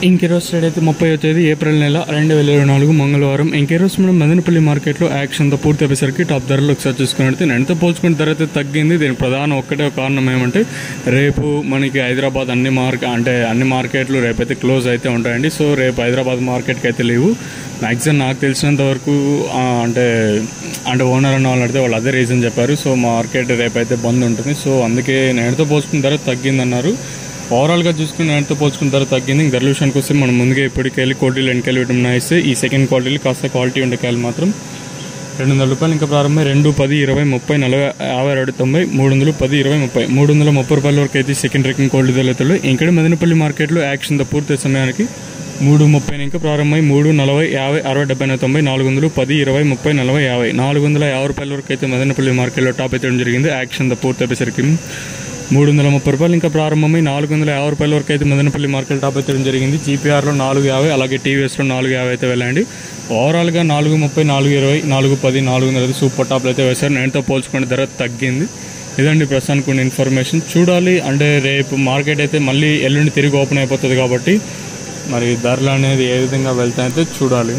ఇంకెరోస్ trade అయితే 30వ తేదీ April నెల 2024 మంగళవారం. ఇంకెరోస్ మనం మదనపల్లి మార్కెట్లో యాక్షన్తో పూర్తి అయ్యేసరికి టాప్ ధరలు ఒకసారి చూసుకున్నట్టు ఎంతో పోల్చుకున్న ధర అయితే తగ్గింది. దీనికి ప్రధాన ఒక్కటే కారణం ఏమంటే రేపు మనకి హైదరాబాద్ అన్ని మార్కెట్లు రేపైతే క్లోజ్ అయితే ఉంటాయండి. సో రేపు హైదరాబాద్ మార్కెట్కి అయితే లేవు. మ్యాక్సిమం నాకు తెలిసినంత వరకు అంటే ఓనర్ అన్న వాళ్ళు అడితే వాళ్ళు అదే రీజన్ చెప్పారు. సో మార్కెట్ రేపైతే బంద్ ఉంటుంది. సో అందుకే నేనుతో పోల్చుకున్న ధర తగ్గిందన్నారు. ఓవరాల్గా చూసుకుని నేనుతో పోల్చుకున్న ధర తగ్గింది. ఇంక ధర విషయానికి వస్తే మనం ముందుగా ఇప్పటికెళ్ళి కోటీలు వెనకాయలు విటమిన్ ఇస్తే ఈ సెకండ్ క్వాలిటీలు కాస్త క్వాలిటీ ఉండే కాయలు మాత్రం ₹200 ఇంకా ప్రారంభమై 2, 10, 20, 30, 40, 50, 60, 90, 300, 10, 20, 30, ₹330 వరకు అయితే సెకండ్ రేకింగ్ క్వాలిటీ ధరలు. ఇక్కడ మదనపల్లి మార్కెట్లో యాక్షన్తో పూర్తి సమయానికి 3:30 ఇంకా ప్రారంభమై 3, 40, 50, 60, 70, 90, 410, 20, 30, 40, 50, ₹450 వరకు అయితే మదనపల్లి మార్కెట్లో టాప్ అయితే జరిగింది. యాక్షన్తో పూర్తి అయ్యేసరికి ₹330 ఇంకా ప్రారంభమై ₹450 వరకు అయితే మదనపల్లి మార్కెట్ టాప్ అయితే జరిగింది. జీపీఆర్లో 450, అలాగే టీవీఎస్లో 450 అయితే వెళ్ళండి. ఓవరాల్గా 430, 420, 410, 400 సూపర్ టాప్లు అయితే వేశారు. నేనుతో పోల్చుకునే ధర తగ్గింది. ఇదండి ప్రస్తుతానికి కొన్ని ఇన్ఫర్మేషన్. చూడాలి అంటే రేపు మార్కెట్ అయితే మళ్ళీ ఎల్లుండి తిరిగి ఓపెన్ అయిపోతుంది కాబట్టి మరి ధరలు అనేది ఏ విధంగా వెళ్తాయైతే చూడాలి.